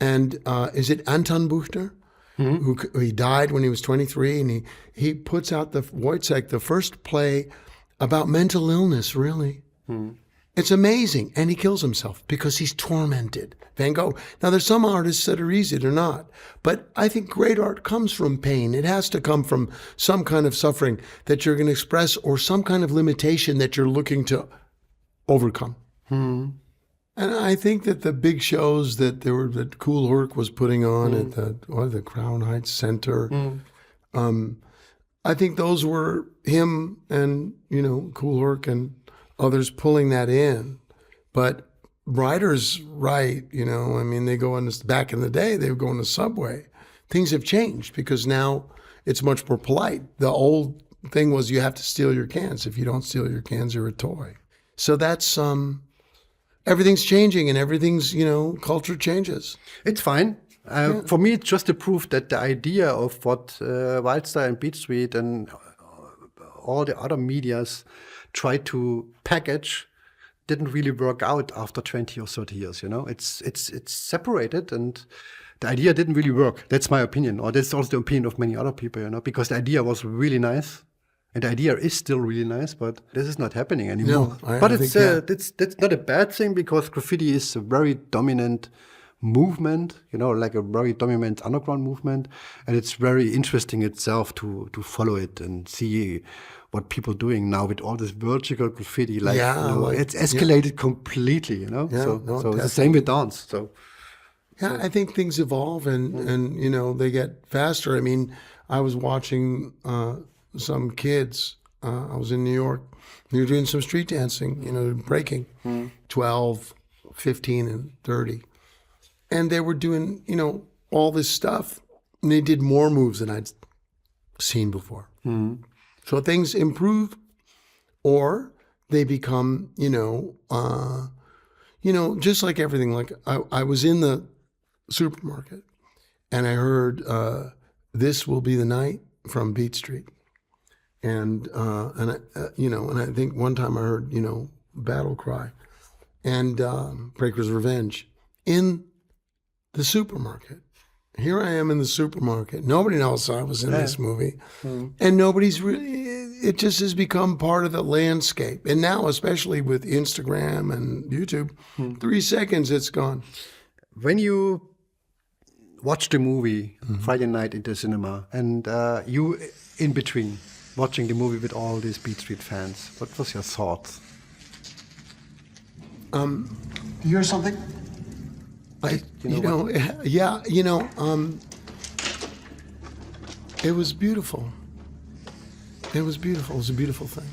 And is it Anton Buchner? Who he died when he was 23, and he puts out the Wojciech, the first play about mental illness, really. It's amazing. And he kills himself because he's tormented. Van Gogh. Now, there's some artists that are easy, they're not. But I think great art comes from pain. It has to come from some kind of suffering that you're going to express or some kind of limitation that you're looking to overcome. And I think that the big shows that Kool Herc was putting on at the Crown Heights Center, I think those were him and, Kool Herc and others pulling that in. But writers write, they go on this, back in the day, they would go on the subway. Things have changed because now it's much more polite. The old thing was you have to steal your cans. If you don't steal your cans, you're a toy. So that's... everything's changing and everything's, culture changes. It's fine. For me, it's just a proof that the idea of what Wildstyle and Beat Street and all the other medias tried to package didn't really work out after 20 or 30 years, It's separated, and the idea didn't really work. That's my opinion, or that's also the opinion of many other people, because the idea was really nice. And the idea is still really nice, but this is not happening anymore. No, but I it's think, that's not a bad thing, because graffiti is a very dominant movement, like a very dominant underground movement, and it's very interesting itself to follow it and see what people are doing now with all this vertical graffiti. It's escalated completely, so it's the same with dance. So I think things evolve and they get faster. I mean, I was watching some kids. I was in New York. They were doing some street dancing, breaking, 12, 15, and 30. And they were doing, all this stuff. And they did more moves than I'd seen before. So things improve, or they become, just like everything. Like I was in the supermarket, and I heard "This Will Be the Night" from Beat Street. And I think one time I heard, Battle Cry and Breaker's Revenge in the supermarket. Here I am in the supermarket. Nobody knows I was in this movie. And nobody's really, it just has become part of the landscape. And now, especially with Instagram and YouTube, 3 seconds, it's gone. When you watch the movie Friday night in the cinema, and you in between watching the movie with all these Beat Street fans, what was your thoughts? You hear something? It was beautiful. It was beautiful. It was a beautiful thing.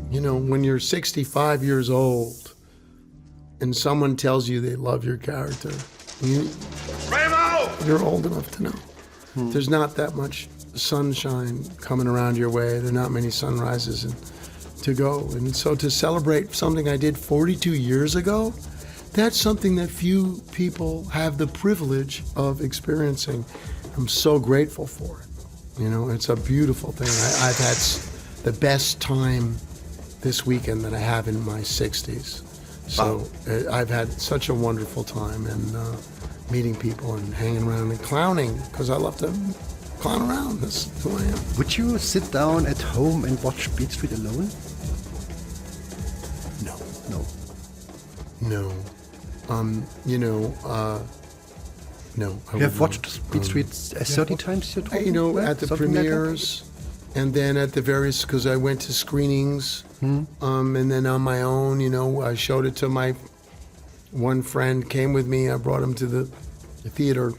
You know, when you're 65 years old and someone tells you they love your character, Ramo! you're old enough to know. There's not that much sunshine coming around your way. There are not many sunrises to go. And so to celebrate something I did 42 years ago, that's something that few people have the privilege of experiencing. I'm so grateful for it. You know, it's a beautiful thing. I've had the best time this weekend that I have in my 60s. So I've had such a wonderful time, and meeting people and hanging around and clowning, because I love to clown around. That's who I am. Would you sit down at home and watch Beat Street alone? No. No. No. No. I You have would not. watched Beat Street 30 times, you're talking You know, about? at the Something like that? premieres, and then at the various, because I went to screenings, and then on my own, you know, I showed it to my one friend, came with me. I brought him to the theater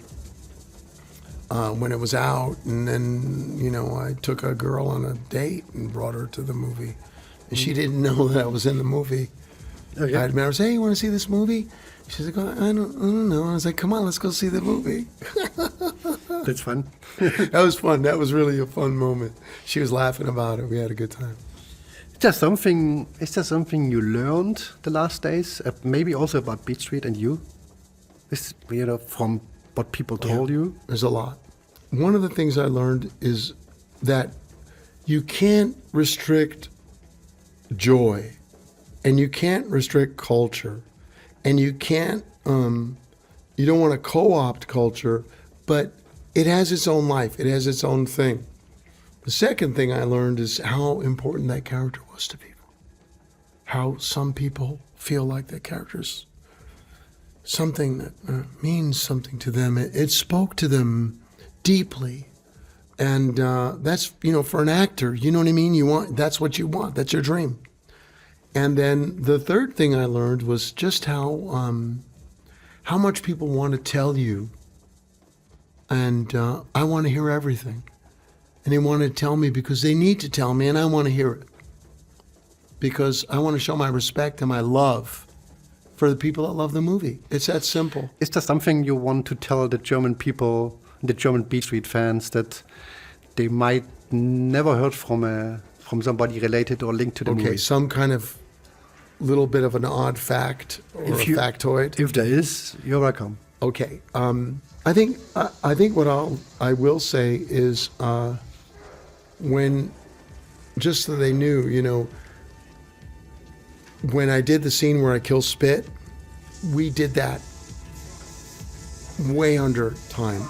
when it was out, and then, you know, I took a girl on a date and brought her to the movie, and she didn't know that I was in the movie. Okay. I remember saying, "Hey, you want to see this movie?" She's like, I don't know. I was like, "Come on, let's go see the movie." That's fun. That was fun. That was really a fun moment. She was laughing about it. We had a good time. Is there something you learned the last days? Maybe also about Beat Street and you? From what people told you? There's a lot. One of the things I learned is that you can't restrict joy, and you can't restrict culture, and you can't, you don't want to co-opt culture, but it has its own life. It has its own thing. The second thing I learned is how important that character was to people. How some people feel like that character's something that means something to them. It spoke to them deeply. And that's, you know, for an actor, you know what I mean? That's what you want. That's your dream. And then the third thing I learned was just how much people want to tell you. And I want to hear everything. And they want to tell me because they need to tell me, and I want to hear it. Because I want to show my respect and my love for the people that love the movie. It's that simple. Is there something you want to tell the German people, the German Beat Street fans, that they might never heard from somebody related or linked to the movie? Okay, some kind of little bit of an odd fact or a factoid. If there is, you're welcome. Okay, I think what I will say is when, just so they knew, you know, when I did the scene where I kill Spit, we did that way under time.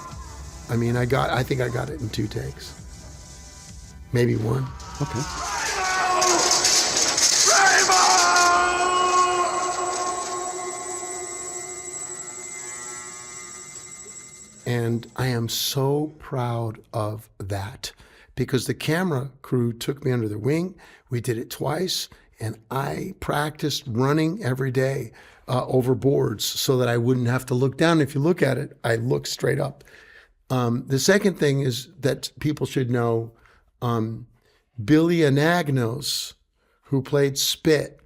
I mean, I think I got it in 2 takes, maybe 1. Okay. And I am so proud of that because the camera crew took me under their wing. We did it twice, and I practiced running every day over boards so that I wouldn't have to look down. If you look at it, I look straight up. The second thing is that people should know Billy Anagnos, who played Spit,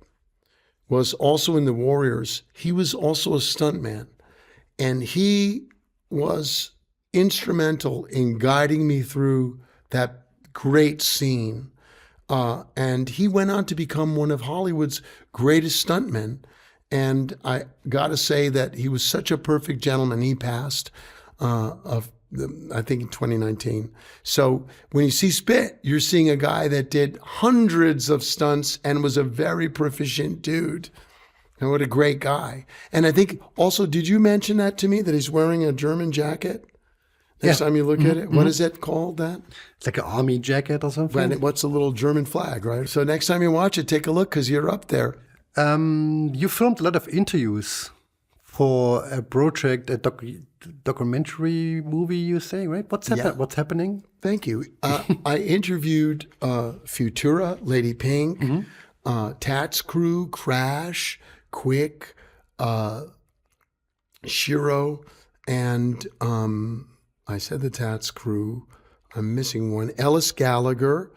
was also in the Warriors. He was also a stuntman, and he was instrumental in guiding me through that great scene. And he went on to become one of Hollywood's greatest stuntmen. And I got to say that he was such a perfect gentleman. He passed I think in 2019. So when you see Spit, you're seeing a guy that did hundreds of stunts and was a very proficient dude. And what a great guy. And I think also, did you mention that to me, that he's wearing a German jacket? Next time you look at it, what is it called, that? It's like an army jacket or something. And what's a little German flag, right? So next time you watch it, take a look, because you're up there. You filmed a lot of interviews for a project, a documentary movie, you say, right? What's happening? Thank you. I interviewed Futura, Lady Pink, Tats Crew, Crash, Quick, Shiro, and I said the Tats Crew. I'm missing one. Ellis Gallagher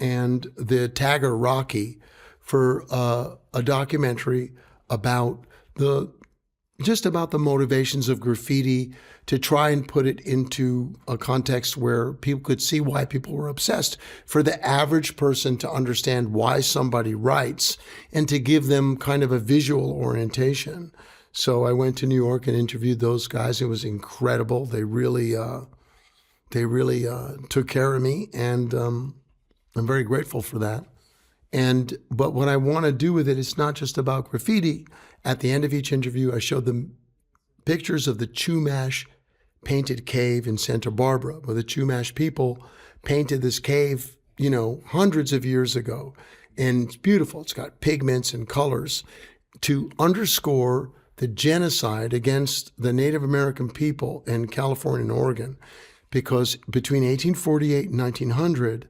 and the Tagger Rocky for a documentary about the motivations of graffiti, to try and put it into a context where people could see why people were obsessed, for the average person to understand why somebody writes, and to give them kind of a visual orientation. So I went to New York and interviewed those guys. It was incredible. They really took care of me, and I'm very grateful for that. But what I want to do with it is not just about graffiti. At the end of each interview, I showed them pictures of the Chumash painted cave in Santa Barbara, where the Chumash people painted this cave, hundreds of years ago. And it's beautiful. It's got pigments and colors to underscore the genocide against the Native American people in California and Oregon. Because between 1848 and 1900,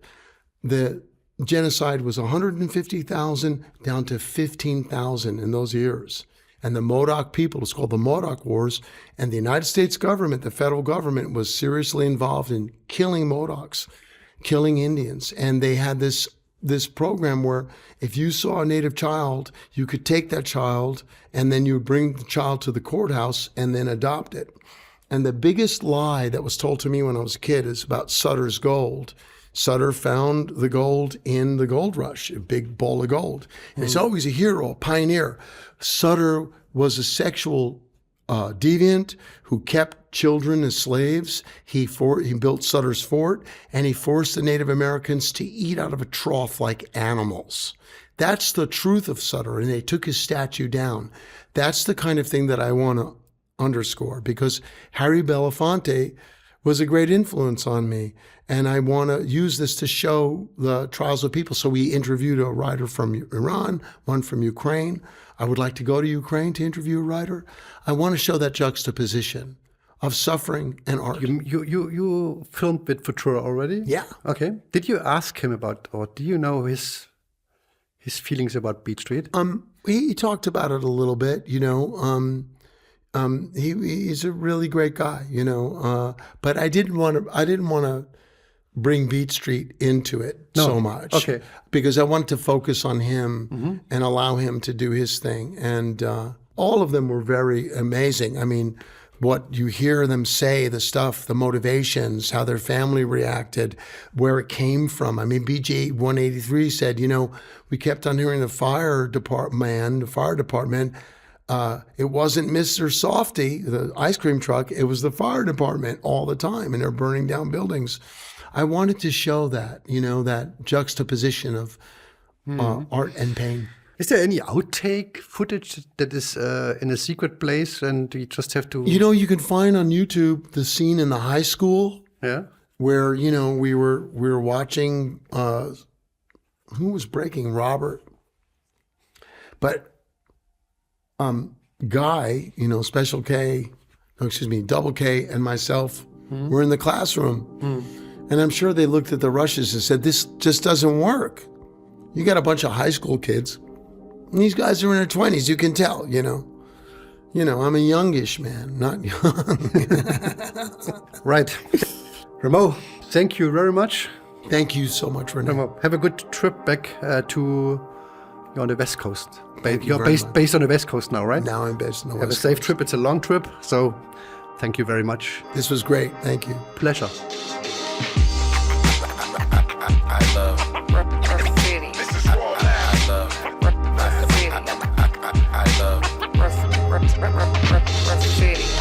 the genocide was 150,000 down to 15,000 in those years. And the Modoc people, it's called the Modoc Wars, and the United States government, the federal government, was seriously involved in killing Modocs, killing Indians. And they had this program where if you saw a Native child, you could take that child and then you would bring the child to the courthouse and then adopt it. And the biggest lie that was told to me when I was a kid is about Sutter's gold. Sutter found the gold in the gold rush, a big bowl of gold. And he's always a hero, a pioneer. Sutter was a sexual deviant who kept children as slaves. He built Sutter's Fort, and he forced the Native Americans to eat out of a trough like animals. That's the truth of Sutter, and they took his statue down. That's the kind of thing that I want to underscore, because Harry Belafonte was a great influence on me. And I want to use this to show the trials of people. So we interviewed a writer from Iran, one from Ukraine. I would like to go to Ukraine to interview a writer. I want to show that juxtaposition of suffering and art. You filmed with Futura already? Yeah. Okay. Did you ask him about, or do you know his feelings about Beat Street? He talked about it a little bit, he's a really great guy, but I didn't want to bring Beat Street into it so much. Okay. Because I wanted to focus on him and allow him to do his thing. And all of them were very amazing. I mean, what you hear them say, the stuff, the motivations, how their family reacted, where it came from. I mean, BJ 183 said, we kept on hearing the fire department, it wasn't Mr. Softy, the ice cream truck, it was the fire department all the time, and they're burning down buildings. I wanted to show that, that juxtaposition of art and pain. Is there any outtake footage that is in a secret place and we just have to... You can find on YouTube the scene in the high school where, we were watching, who was breaking? Robert. But Guy, Special K, Double K and myself were in the classroom. And I'm sure they looked at the rushes and said, this just doesn't work. You got a bunch of high school kids. And these guys are in their 20s, you can tell, I'm a youngish man, not young. Right. Ramo, thank you very much. Thank you so much, Renee. Ramo, have a good trip back you're on the West Coast. You're very based on the West Coast now, right? Now I'm based on the Have West a safe Coast. trip. It's a long trip. So thank you very much. This was great. Thank you. Pleasure. I love Graffiti. this is raw. I love Graffiti. I love Graffiti.